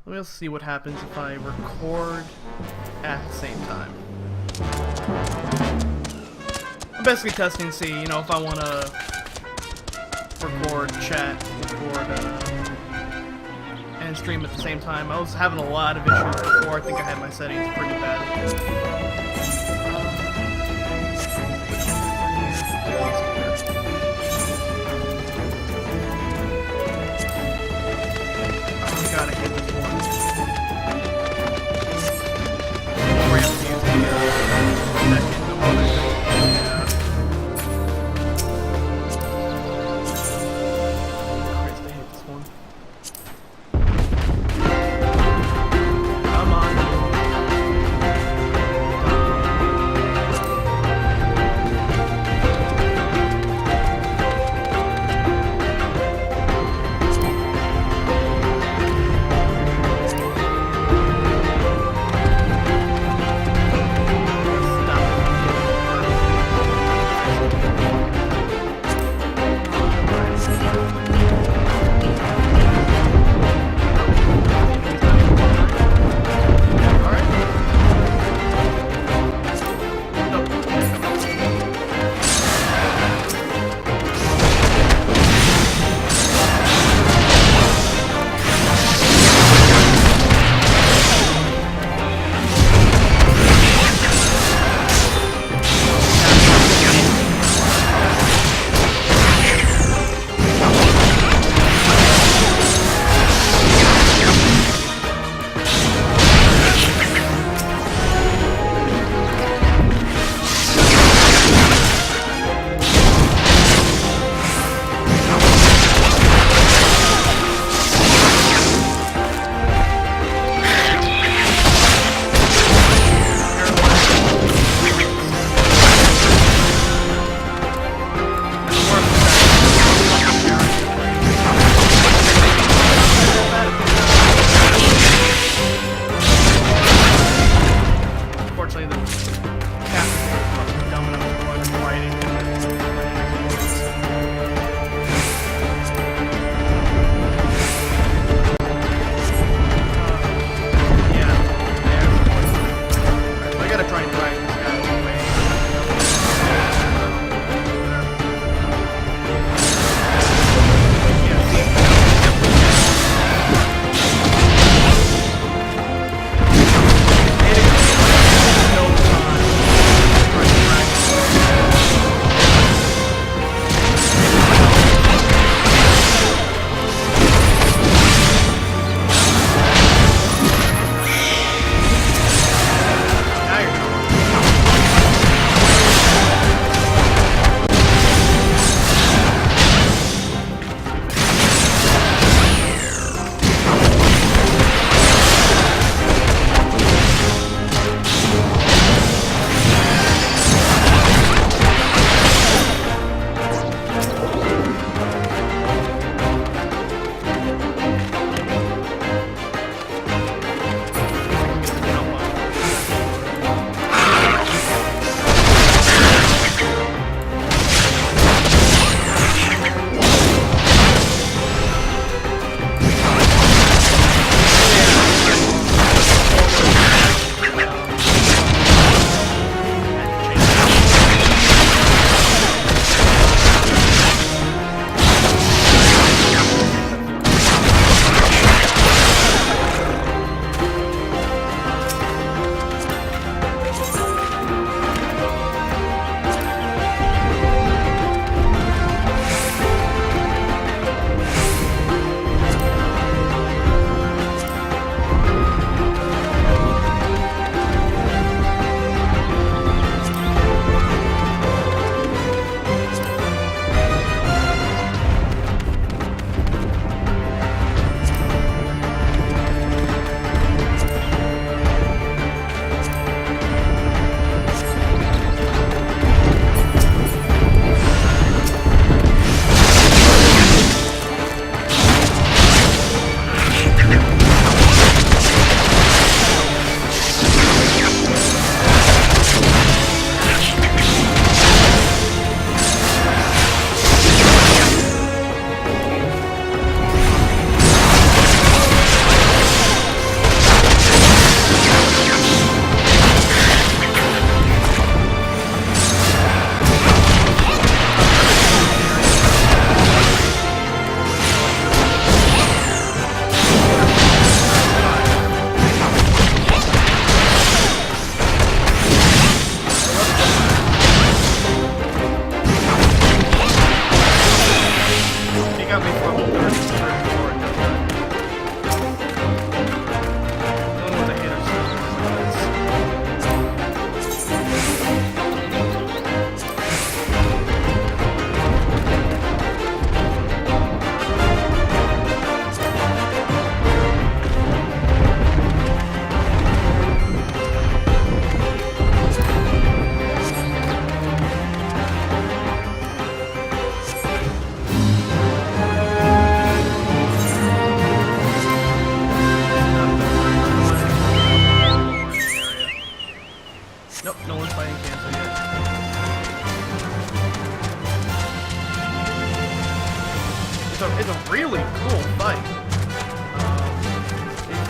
Let me also see what happens if I record at the same time. I'm basically testing to see, you know, if I want to record, chat, and stream at the same time. I was having a lot of issues before. I think I had my settings pretty bad. God, I hate this one. We're gonna have to use the second opponent. Yeah. Christ, I hate this one. Come on.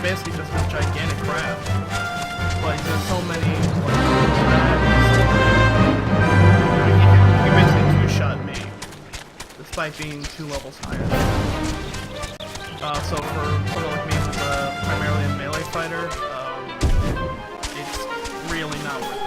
basically just this gigantic craft. Like, there's so many, like, he basically two-shot me, despite being 2 levels higher. So for someone like me who's primarily a melee fighter, it's really not worth it.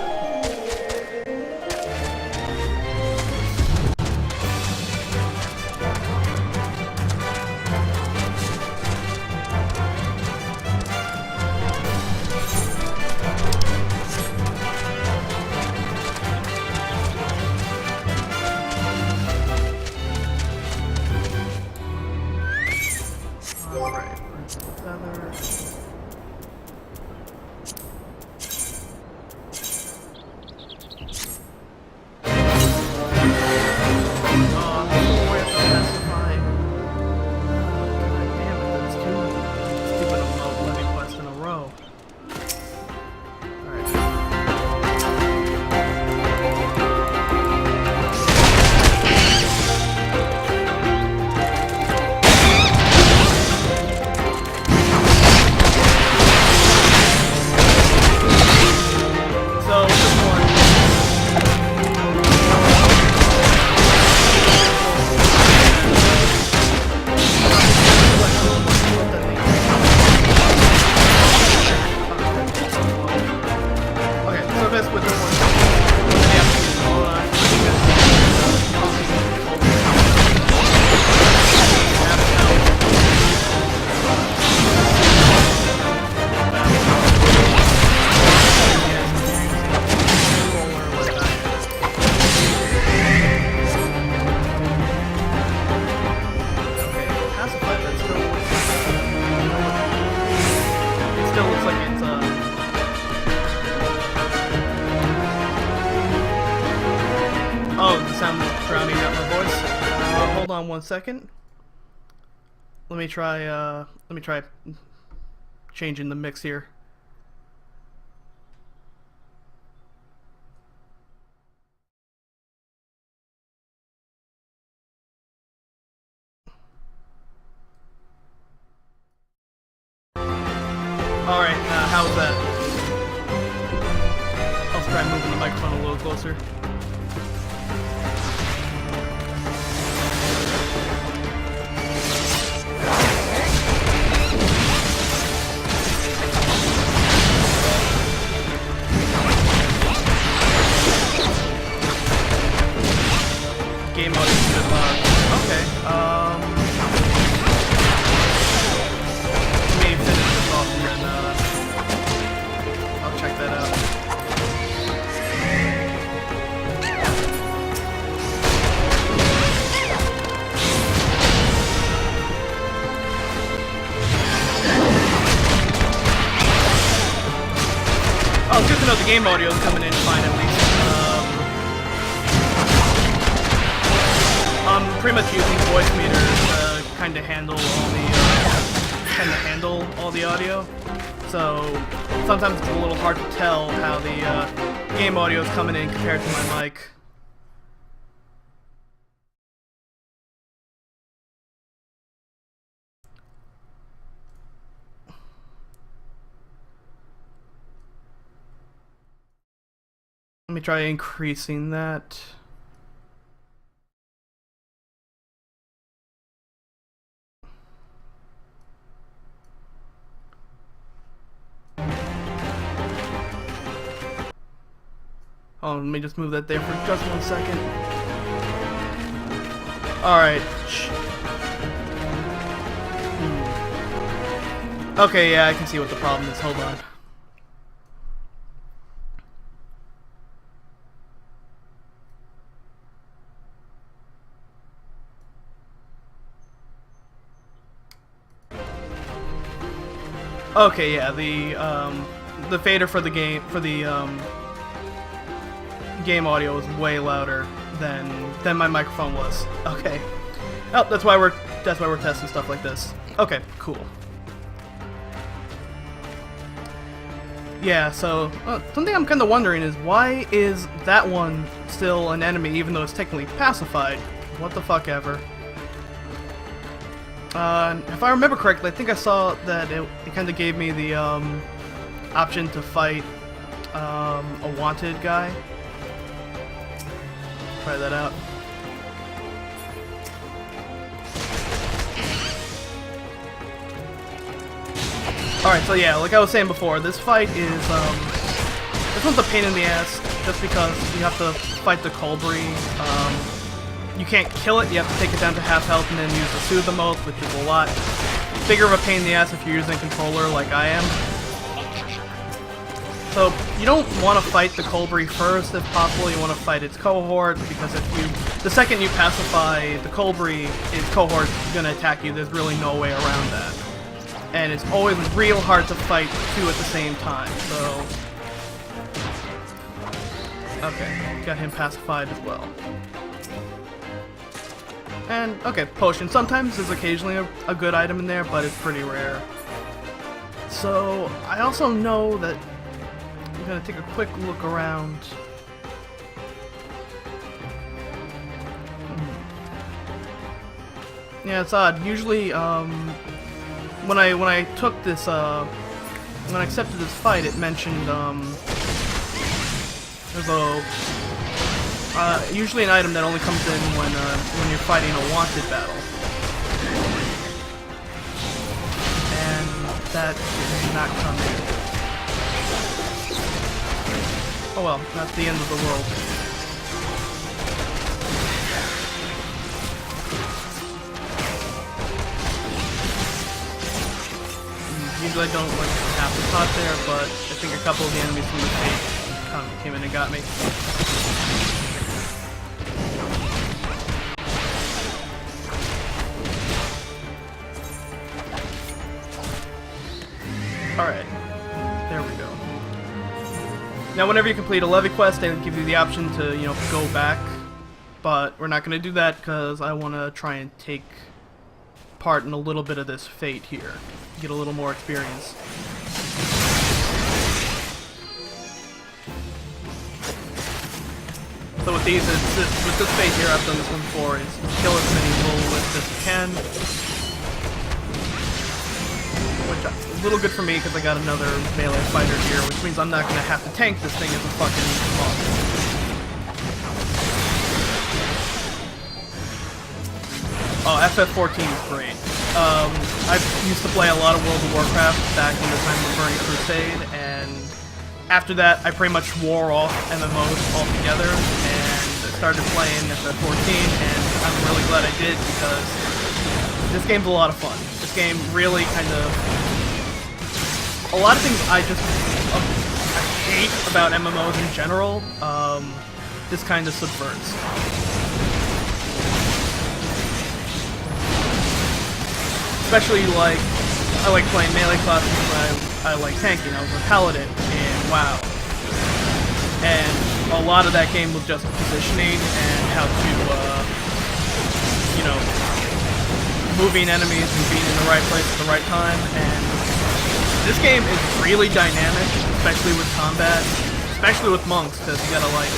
Hold on 1 second. Let me try changing the mix here. Alright, how's that? I'll try moving the microphone a little closer. Game mode is a bit loud. Okay, let me finish this off and then, I'll check that out. Oh, it's good to know the game audio is coming in fine at least. I'm pretty much using voice meters to kind of handle all the audio. So sometimes it's a little hard to tell how the game audio is coming in compared to my mic. Let me try increasing that. Oh, let me just move that there for just 1 second. Alright. Okay, yeah, I can see what the problem is. Hold on. Okay, yeah, the fader for the game game audio was way louder than my microphone was. Okay. Oh, that's why we're testing stuff like this. Okay, cool. Yeah, so something I'm kind of wondering is why is that one still an enemy even though it's technically pacified? What the fuck ever. If I remember correctly, I think I saw that it kind of gave me the option to fight a wanted guy. Try that out. Alright, so yeah, like I was saying before, this fight is, this one's a pain in the ass, just because you have to fight the Colbury. You can't kill it, you have to take it down to half health and then use the Soothe Mode, which is a lot bigger of a pain in the ass if you're using a controller like I am. So, you don't want to fight the Colbury first, if possible. You want to fight its cohort, because the second you pacify the Colbury, its cohort's gonna attack you. There's really no way around that. And it's always real hard to fight two at the same time, so... Okay, got him pacified as well. And, okay, potion. Sometimes there's occasionally a good item in there, but it's pretty rare. So, I also know that I'm gonna take a quick look around. Yeah, it's odd. Usually, when I took this, when I accepted this fight, it mentioned, there's usually an item that only comes in when you're fighting a wanted battle. And that did not come in. Oh well, that's the end of the world. Usually I don't like half the pot there, but I think a couple of the enemies from the fate came in and got me. Alright, there we go. Now whenever you complete a Levequest, they give you the option to, you know, go back, but we're not going to do that because I want to try and take part in a little bit of this fate here, get a little more experience. So with these, with this fate here, I've done this one before, is kill as many Lilith as you can. Which is a little good for me because I got another melee fighter here, which means I'm not going to have to tank this thing as a fucking monster. Oh, FF14 is great. I used to play a lot of World of Warcraft back in the time of Burning Crusade, and after that I pretty much wore off MMOs altogether, and I started playing FF14, and I'm really glad I did, because this game's a lot of fun. This game really kind of... A lot of things I hate about MMOs in general, this kind of subverts. Especially, like, I like playing melee classes, I like tanking. I was a paladin in WoW. And a lot of that game was just positioning and how to, you know, moving enemies and being in the right place at the right time. And this game is really dynamic, especially with combat, especially with monks, because you gotta, like,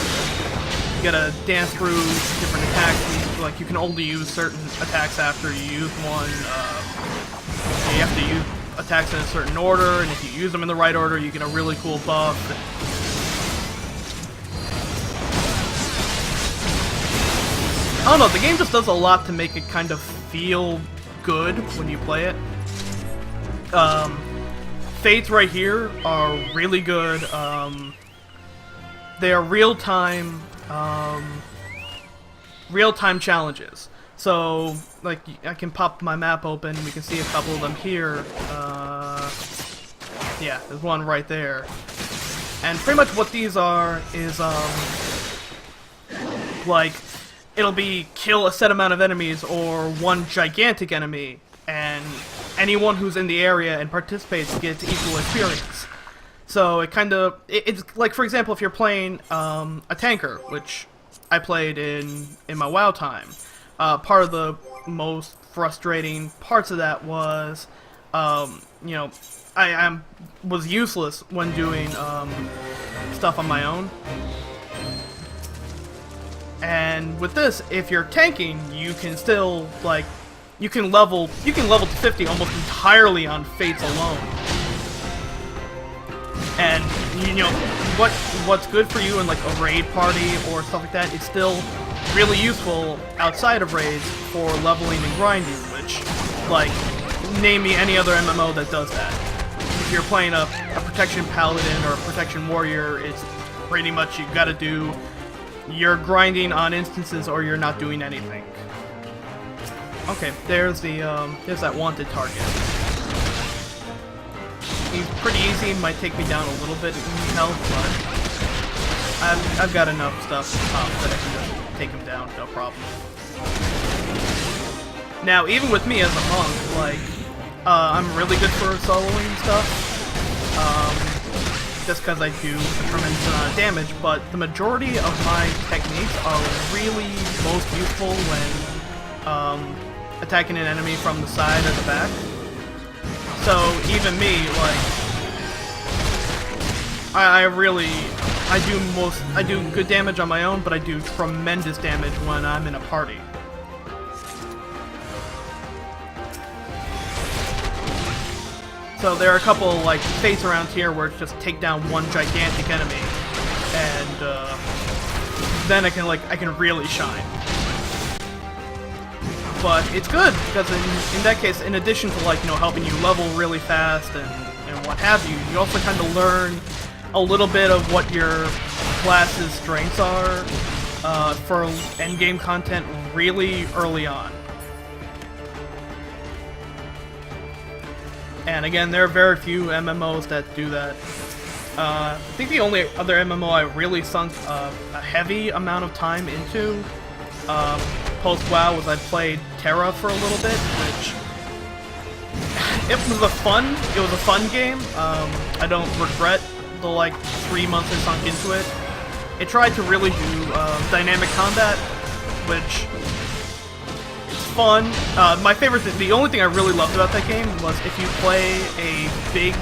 you gotta dance through different attacks. Like, you can only use certain attacks after you use one. You have to use attacks in a certain order, and if you use them in the right order, you get a really cool buff. I don't know, the game just does a lot to make it kind of feel good when you play it. Fates right here are really good. They are real-time challenges. So, like, I can pop my map open, we can see a couple of them here. Yeah, there's one right there. And pretty much what these are is, like, it'll be kill a set amount of enemies or one gigantic enemy, and anyone who's in the area and participates gets equal experience. So it kind of, it's like, for example, if you're playing a tanker, which I played in my WoW time. Part of the most frustrating parts of that was, you know, I was useless when doing stuff on my own. And with this, if you're tanking, you can still, like, you can level to 50 almost entirely on Fates alone. And you know what's good for you in like a raid party or stuff like that, it's still really useful outside of raids for leveling and grinding, which, like, name me any other MMO that does that. If you're playing a protection paladin or a protection warrior, it's pretty much you gotta do, you're grinding on instances or you're not doing anything. Okay, there's that wanted target. He's pretty easy, might take me down a little bit in health, but I've got enough stuff that I can just take him down, no problem. Now, even with me as a monk, like, I'm really good for soloing stuff, just because I do a tremendous amount of damage, but the majority of my techniques are really most useful when attacking an enemy from the side or the back. So even me, like, I do good damage on my own, but I do tremendous damage when I'm in a party. So there are a couple like fates around here where it's just take down one gigantic enemy, and then I can really shine. But it's good, because in that case, in addition to, like, you know, helping you level really fast and what have you, you also kind of learn a little bit of what your class's strengths are for endgame content really early on. And again, there are very few MMOs that do that. I think the only other MMO I really sunk a heavy amount of time into post-WoW was I played Terra for a little bit, which it was a fun game. I don't regret the like 3 months I sunk into it. It tried to really do dynamic combat, which is fun. My favorite thing, the only thing I really loved about that game was if you play a big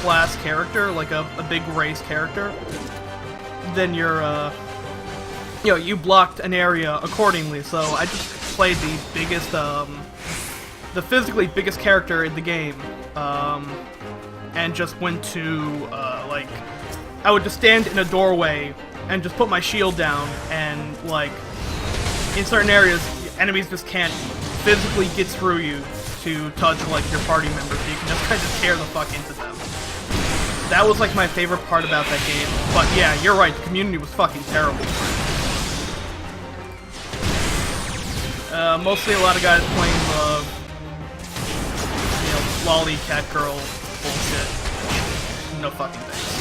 class character, like a big race character, then you're you know, you blocked an area accordingly. So I just played the biggest, the physically biggest character in the game, and just went to, like, I would just stand in a doorway and just put my shield down, and, like, in certain areas, enemies just can't physically get through you to touch, like, your party members, so you can just kind of tear the fuck into them. That was, like, my favorite part about that game. But yeah, you're right, the community was fucking terrible. Mostly a lot of guys playing the, you know, lolly cat girl bullshit. No fucking things.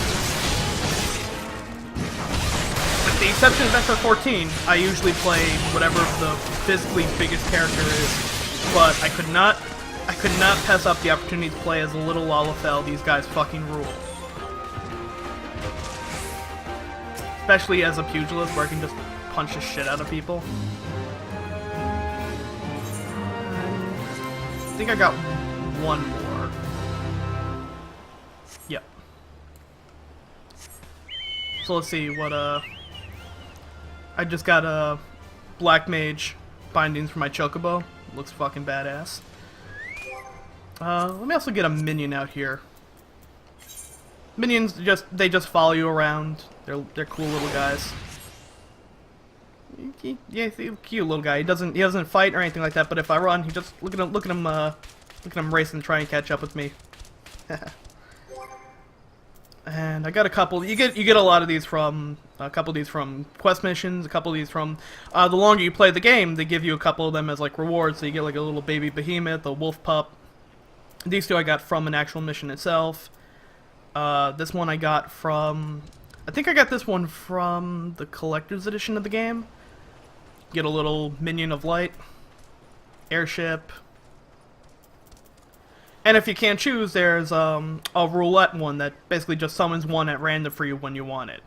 With the exception of FF14, I usually play whatever the physically biggest character is, but I could not pass up the opportunity to play as a little Lalafell. These guys fucking rule. Especially as a pugilist, where I can just punch the shit out of people. I think I got one more. Yep. So let's see what, I just got, Black Mage bindings for my Chocobo. Looks fucking badass. Let me also get a minion out here. Minions they just follow you around. They're cool little guys. Yeah, he's a cute little guy. He doesn't fight or anything like that. But if I run, he just look at him racing, trying to catch up with me. And I got a couple. You get a lot of these from quest missions. A couple of these from the longer you play the game, they give you a couple of them as like rewards. So you get like a little baby behemoth, a wolf pup. These two I got from an actual mission itself. This one I got from. I think I got this one from the collector's edition of the game. Get a little minion of light, airship, and if you can't choose, there's a roulette one that basically just summons one at random for you when you want it.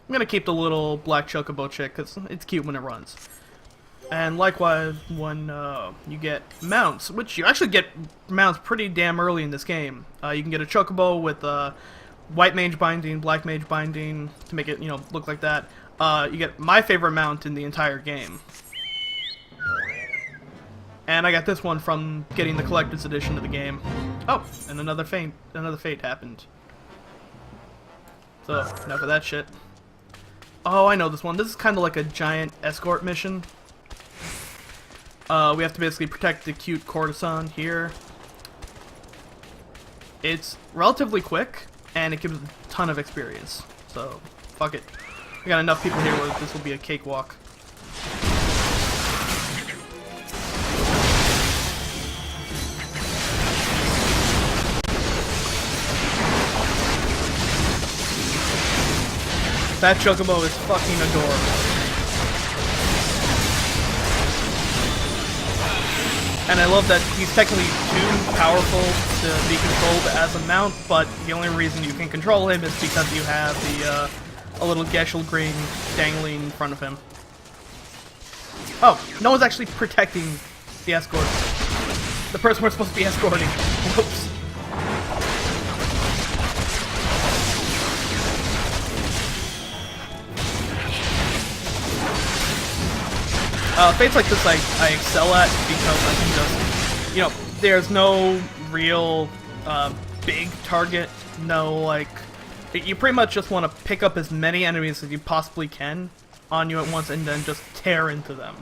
I'm gonna keep the little black chocobo chick because it's cute when it runs. And likewise, when you get mounts, which you actually get mounts pretty damn early in this game, you can get a chocobo with white mage binding, black mage binding to make it, you know, look like that. You get my favorite mount in the entire game. And I got this one from getting the collector's edition of the game. Oh, and another fate happened. So, enough of that shit. Oh, I know this one. This is kind of like a giant escort mission. We have to basically protect the cute courtesan here. It's relatively quick, and it gives a ton of experience. So, fuck it. We got enough people here where this will be a cakewalk. That Chocobo is fucking adorable. And I love that he's technically too powerful to be controlled as a mount, but the only reason you can control him is because you have the, a little Geshel Green dangling in front of him. Oh, no one's actually protecting the escort. The person we're supposed to be escorting. Whoops. Fates like this I excel at because I can just, you know, there's no real big target, no, like, you pretty much just want to pick up as many enemies as you possibly can on you at once and then just tear into them.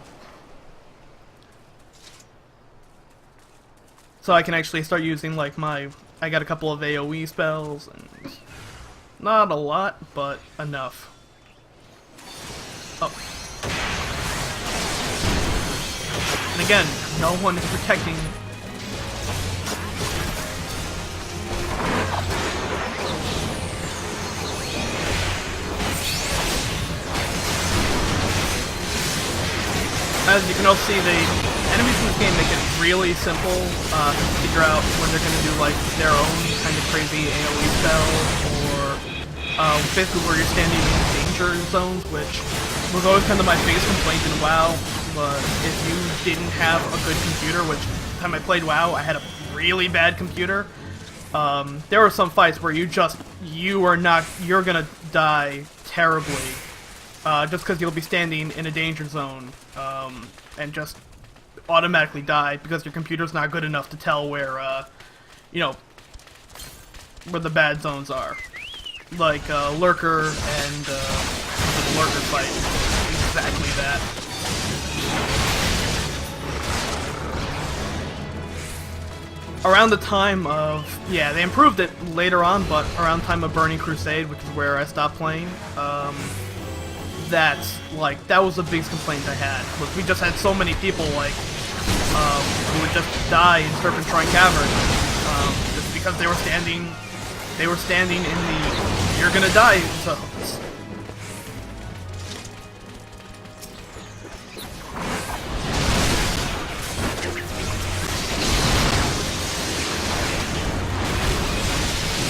So I can actually start using, like, I got a couple of AoE spells, and not a lot, but enough. Oh. And again, no one is protecting. As you can also see, the enemies in this game make it really simple to figure out when they're going to do like their own kind of crazy AoE spell, or basically where you're standing in danger zones, which was always kind of my biggest complaint in WoW. But if you didn't have a good computer, which the time I played WoW, I had a really bad computer. There were some fights where you're gonna die terribly, just because you'll be standing in a danger zone, and just automatically die because your computer's not good enough to tell where, you know, where the bad zones are. Like, Lurker and, the Lurker fight. Exactly that. Around the time of, yeah, they improved it later on, but around the time of Burning Crusade, which is where I stopped playing, that was the biggest complaint I had, was we just had so many people, like, who would just die in Serpentine Cavern, just because they were standing in the you're gonna die zones.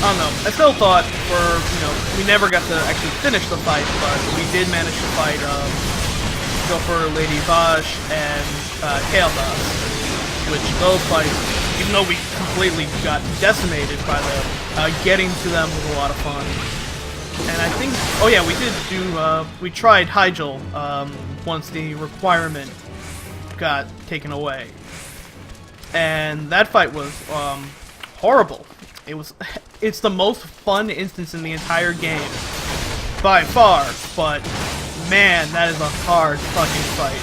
I don't know. I still thought we never got to actually finish the fight, but we did manage to fight, go for Lady Vash and Kael'thas, which those fights, even though we completely got decimated by them, getting to them was a lot of fun. And I think, oh yeah, we tried Hyjal, once the requirement got taken away. And that fight was, horrible. It's the most fun instance in the entire game, by far, but man, that is a hard fucking fight.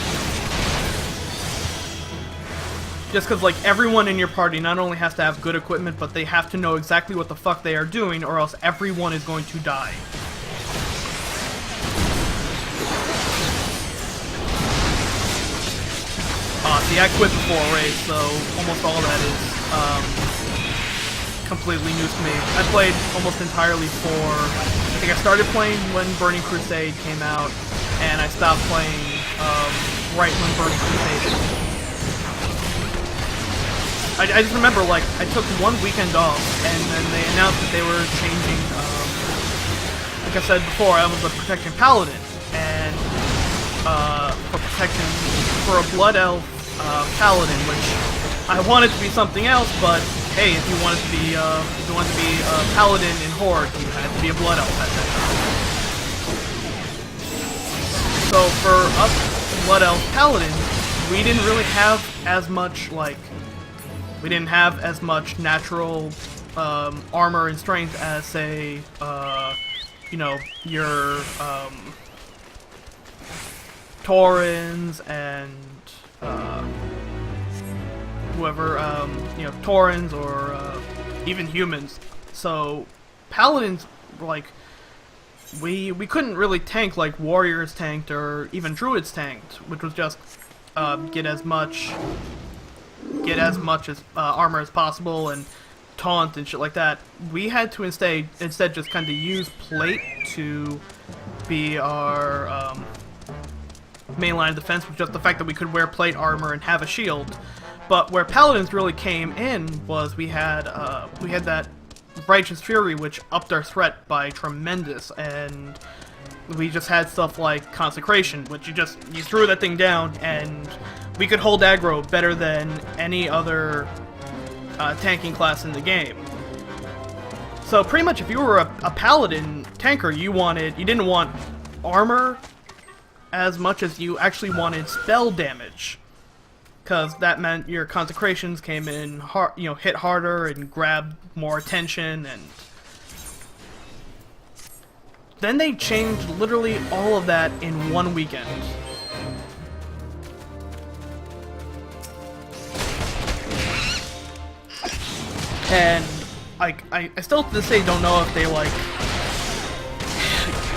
Just because, like, everyone in your party not only has to have good equipment, but they have to know exactly what the fuck they are doing, or else everyone is going to die. See, I quit before a race, so almost all that is, completely new to me. I played almost entirely I think I started playing when Burning Crusade came out, and I stopped playing right when Burning Crusade ended. I just remember, like, I took one weekend off, and then they announced that they were changing, like I said before, I was a Protection Paladin, and for a Blood Elf Paladin, which I wanted to be something else, but hey, if you wanted to be a Paladin in Horde, you had to be a Blood Elf at that time. So for us Blood Elf Paladins, we didn't really have as much, like, we didn't have as much natural armor and strength as, say, you know, your Taurens and whoever, you know, Taurens or even humans. So Paladins, like, we couldn't really tank like warriors tanked or even druids tanked, which was just get as much as armor as possible and taunt and shit like that. We had to instead just kind of use plate to be our main line of defense, with just the fact that we could wear plate armor and have a shield. But where Paladins really came in was we had that Righteous Fury, which upped our threat by tremendous, and we just had stuff like Consecration, which you threw that thing down and we could hold aggro better than any other tanking class in the game. So pretty much if you were a Paladin tanker, you didn't want armor as much as you actually wanted spell damage, because that meant your consecrations came in hard, you know, hit harder and grabbed more attention. And then they changed literally all of that in one weekend. And I still to this day don't know if they like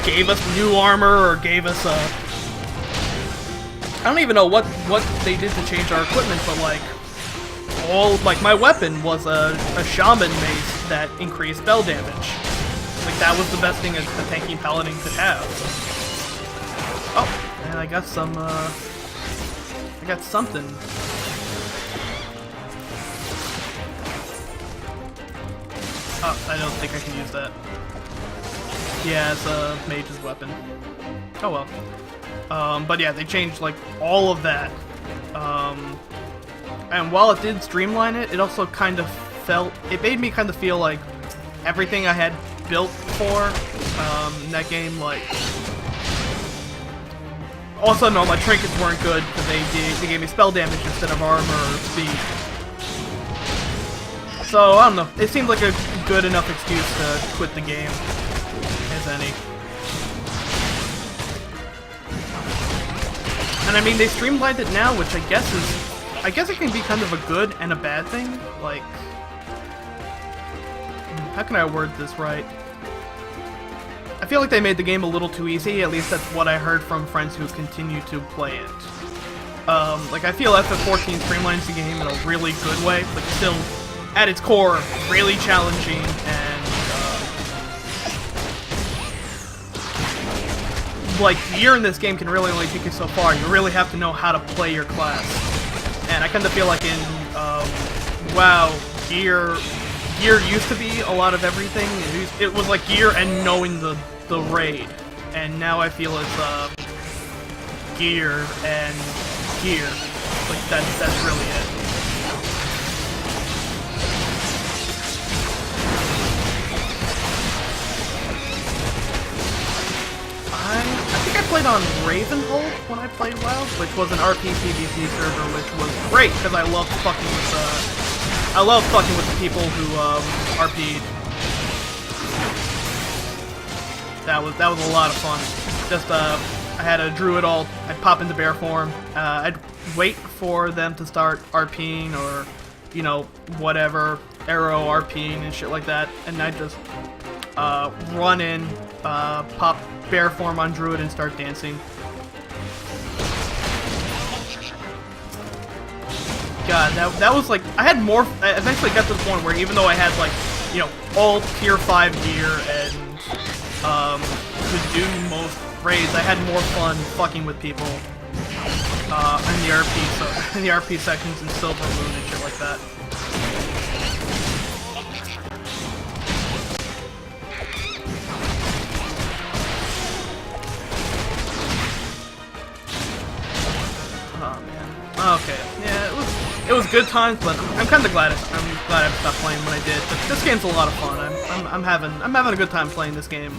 gave us new armor or gave us I don't even know what they did to change our equipment, but like my weapon was a shaman mace that increased spell damage. Like that was the best thing a tanking paladin could have. Oh, and I got some I got something. Oh, I don't think I can use that. Yeah, it's a mage's weapon. Oh well. But yeah, they changed like all of that. And while it did streamline it, it also kind of it made me kind of feel like everything I had built for in that game, like all of a sudden all my trinkets weren't good because they gave me spell damage instead of armor or speed. So I don't know. It seemed like a good enough excuse to quit the game as any. And I mean, they streamlined it now, which I guess it can be kind of a good and a bad thing. Like, how can I word this right? I feel like they made the game a little too easy. At least that's what I heard from friends who continue to play it. Like I feel FF14 streamlines the game in a really good way, but still, at its core, really challenging and like gear in this game can really only take you so far. You really have to know how to play your class. And I kind of feel like in WoW, gear used to be a lot of everything. It was like gear and knowing the raid. And now I feel it's gear and gear. Like that's really it. I think I played on Ravenhold when I played WoW, which was an RP PvP server, which was great because I loved fucking with the people who RP'd. That was a lot of fun. Just I had a druid ult. I'd pop into bear form. I'd wait for them to start RPing or you know whatever arrow RPing and shit like that, and I'd just run in, pop bear form on druid and start dancing. God, that was like, I eventually got to the point where even though I had like, you know, all tier 5 gear and could do most raids, I had more fun fucking with people in the RP sections in Silver Moon and shit like that. Okay, yeah, it was good times, but I'm kind of glad I stopped playing when I did. But this game's a lot of fun. I'm having a good time playing this game.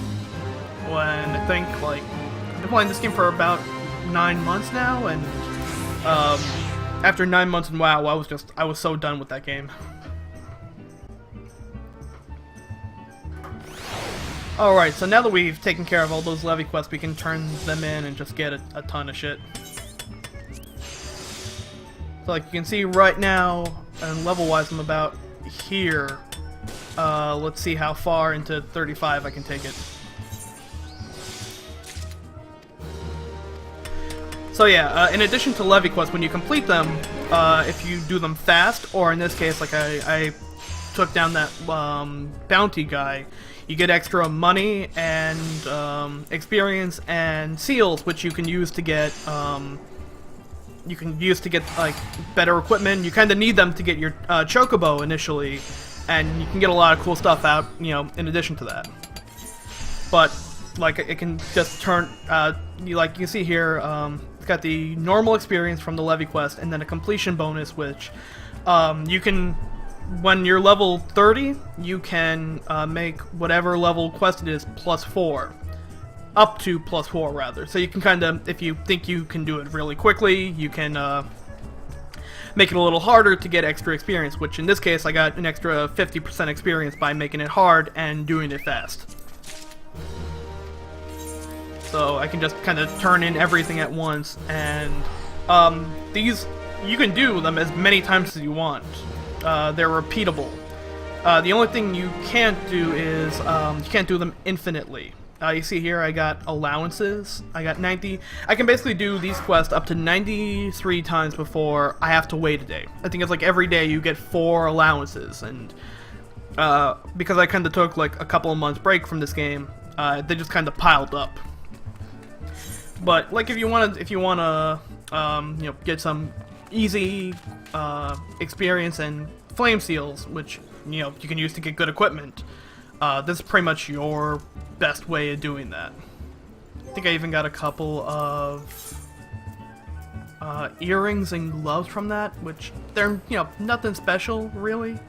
When I think like I've been playing this game for about 9 months now, and after 9 months in WoW, I was so done with that game. Alright, so now that we've taken care of all those Levequests, we can turn them in and just get a ton of shit. So like you can see right now, and level-wise I'm about here. Let's see how far into 35 I can take it. So yeah, in addition to Levequests, when you complete them, if you do them fast, or in this case, like I took down that bounty guy, you get extra money and experience and seals, which you can use to get like better equipment. You kind of need them to get your chocobo initially, and you can get a lot of cool stuff out, you know, in addition to that. But like it can just turn, you can see here, it's got the normal experience from the Levequest, and then a completion bonus, which you can, when you're level 30, you can make whatever level quest it is +4. Up to +4, rather. So you can kind of, if you think you can do it really quickly, you can make it a little harder to get extra experience, which in this case I got an extra 50% experience by making it hard and doing it fast. So I can just kind of turn in everything at once, and these, you can do them as many times as you want. They're repeatable. The only thing you can't do is, you can't do them infinitely. You see here I got allowances. I got 90. I can basically do these quests up to 93 times before I have to wait a day. I think it's like every day you get 4 allowances, and because I kind of took like a couple of months break from this game, they just kind of piled up. But like if you want to, you know, get some easy experience and flame seals, which, you know, you can use to get good equipment. This is pretty much your best way of doing that. I think I even got a couple of earrings and gloves from that, which they're, you know, nothing special really.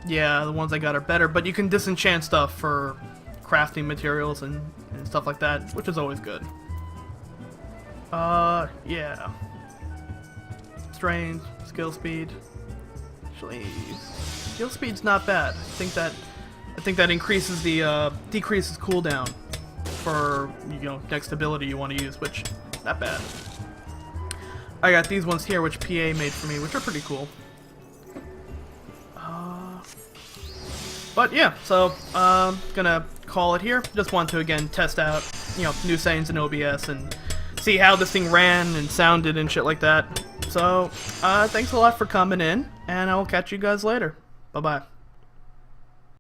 Yeah, the ones I got are better, but you can disenchant stuff for crafting materials and stuff like that, which is always good. Yeah. Strength, skill speed. Actually, skill speed's not bad. I think that increases the decreases cooldown for, you know, next ability you want to use, which not bad. I got these ones here, which PA made for me, which are pretty cool. But yeah, so gonna call it here. Just want to again test out, you know, new settings in OBS and see how this thing ran and sounded and shit like that. So thanks a lot for coming in, and I will catch you guys later. Bye bye.